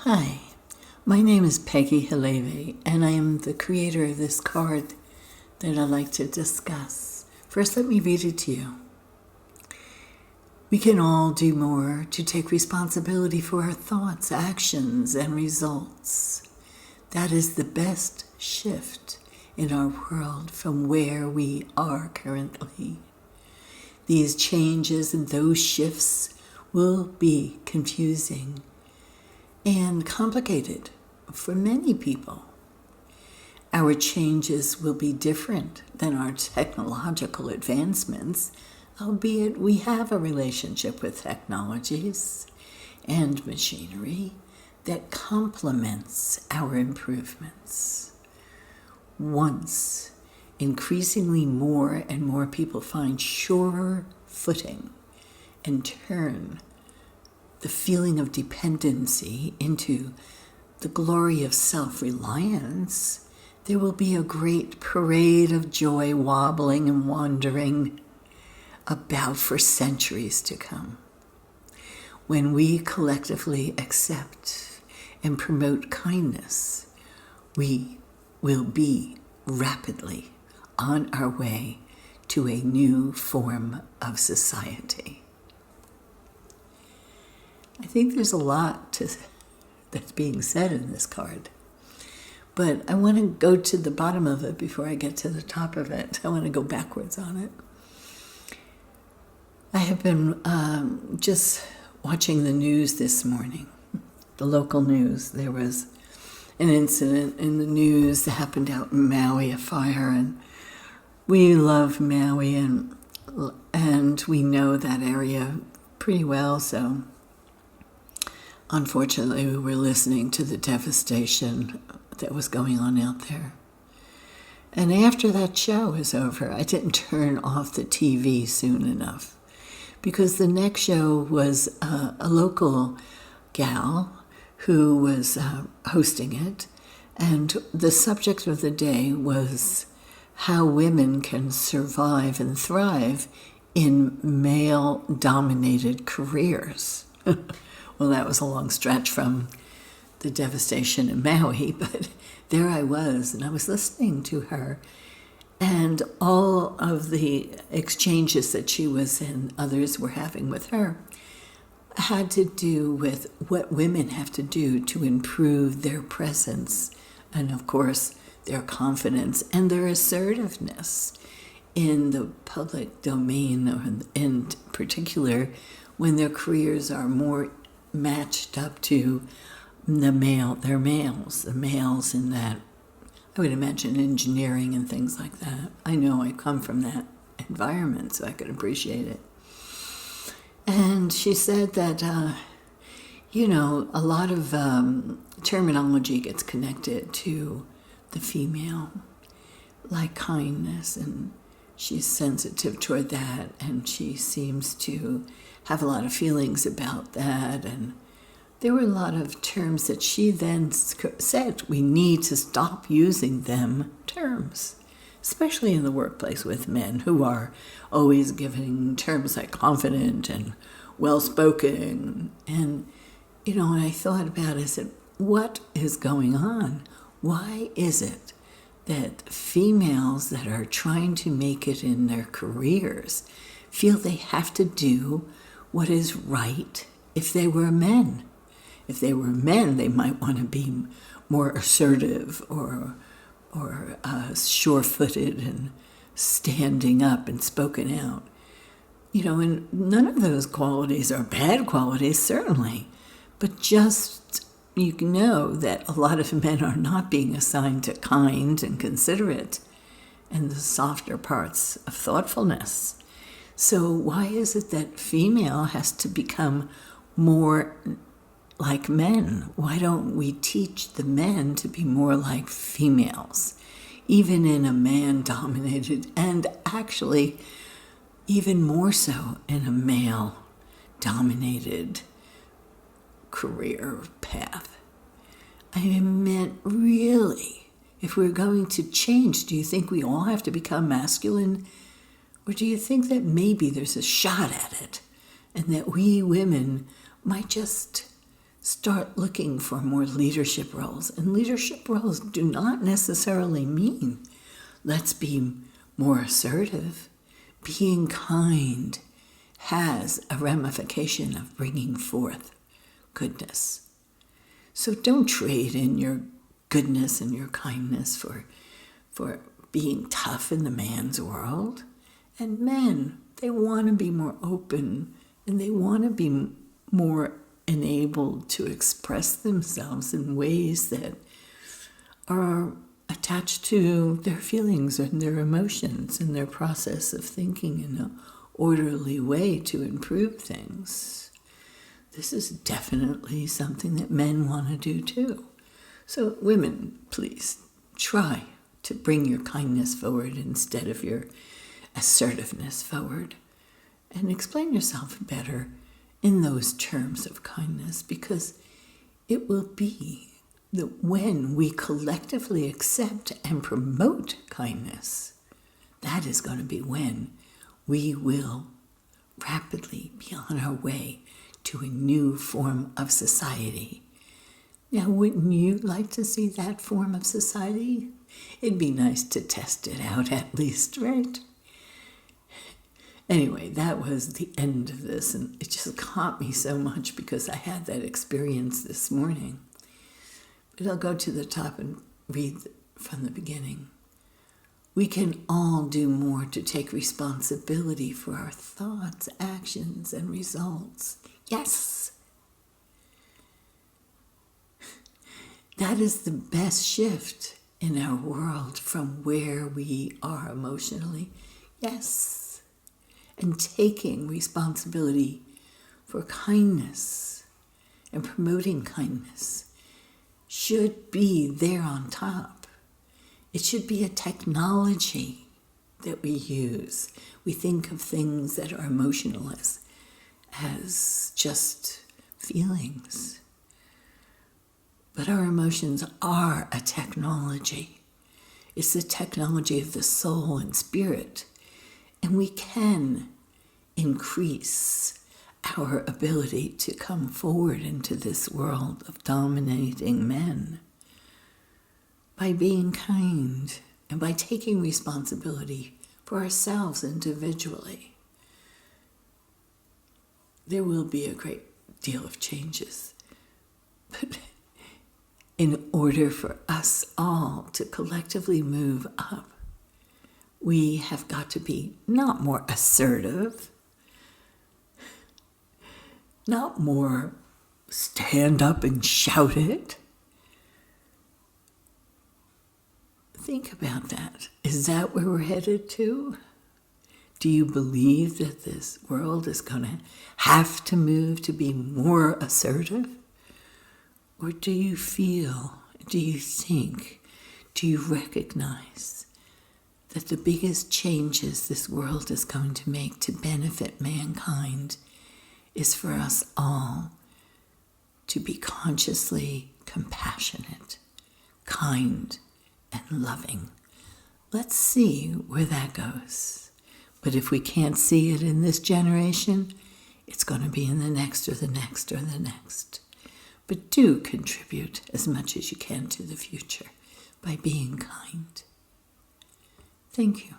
Hi, my name is Peggy Haleve, and I am the creator of this card that I'd like to discuss. First, let me read it to you. We can all do more to take responsibility for our thoughts, actions, and results. That is the best shift in our world from where we are currently. These changes and those shifts will be confusing and complicated for many people. Our changes will be different than our technological advancements, albeit we have a relationship with technologies and machinery that complements our improvements. Once increasingly more and more people find surer footing and turn the feeling of dependency into the glory of self-reliance, there will be a great parade of joy wobbling and wandering about for centuries to come. When we collectively accept and promote kindness, we will be rapidly on our way to a new form of society. I think there's a lot that's being said in this card, but I want to go to the bottom of it before I get to the top of it. I want to go backwards on it. I have been just watching the news this morning, the local news. There was an incident in the news that happened out in Maui, a fire, and we love Maui and we know that area pretty well, so unfortunately, we were listening to the devastation that was going on out there. And after that show was over, I didn't turn off the TV soon enough because the next show was a local gal who was hosting it. And the subject of the day was how women can survive and thrive in male-dominated careers. Well, that was a long stretch from the devastation in Maui, but there I was, and I was listening to her, and all of the exchanges that she was and others were having with her had to do with what women have to do to improve their presence and, of course, their confidence and their assertiveness in the public domain, or in particular when their careers are more matched up to the males in that, I would imagine, engineering and things like that. I know I come from that environment, so I could appreciate it. And she said that, a lot of terminology gets connected to the female, like kindness, and she's sensitive toward that, and she seems to have a lot of feelings about that. And there were a lot of terms that she then said we need to stop using them terms, especially in the workplace with men who are always giving terms like confident and well-spoken. And, when I thought about it, I said, what is going on? Why is it that females that are trying to make it in their careers feel they have to do what is right if they were men? If they were men, they might want to be more assertive or sure-footed and standing up and spoken out. And none of those qualities are bad qualities, certainly, but just you know that a lot of men are not being assigned to kind and considerate and the softer parts of thoughtfulness. So why is it that female has to become more like men? Why don't we teach the men to be more like females, even in a man-dominated, and actually even more so in a male-dominated career path? I meant, really, if we're going to change, do you think we all have to become masculine? Or do you think that maybe there's a shot at it and that we women might just start looking for more leadership roles. And leadership roles do not necessarily mean let's be more assertive. Being kind has a ramification of bringing forth goodness. So don't trade in your goodness and your kindness for being tough in the man's world. And men, they want to be more open and they want to be more enabled to express themselves in ways that are attached to their feelings and their emotions and their process of thinking in an orderly way to improve things. This is definitely something that men want to do too. So women, please try to bring your kindness forward instead of your assertiveness forward, and explain yourself better in those terms of kindness, because it will be that when we collectively accept and promote kindness, that is going to be when we will rapidly be on our way to a new form of society. Now, wouldn't you like to see that form of society? It'd be nice to test it out at least, right? Anyway, that was the end of this, and it just caught me so much because I had that experience this morning. But I'll go to the top and read from the beginning. We can all do more to take responsibility for our thoughts, actions, and results. Yes! That is the best shift in our world from where we are emotionally. Yes! And taking responsibility for kindness and promoting kindness should be there on top. It should be a technology that we use. We think of things that are emotional as just feelings. But our emotions are a technology. It's the technology of the soul and spirit. And we can increase our ability to come forward into this world of dominating men by being kind and by taking responsibility for ourselves individually. There will be a great deal of changes. But in order for us all to collectively move up, we have got to be not more assertive, not more stand up and shout it. Think about that. Is that where we're headed to? Do you believe that this world is going to have to move to be more assertive? Or do you feel, do you think, do you recognize that the biggest changes this world is going to make to benefit mankind is for us all to be consciously compassionate, kind, and loving? Let's see where that goes. But if we can't see it in this generation, it's going to be in the next or the next or the next. But do contribute as much as you can to the future by being kind. Thank you.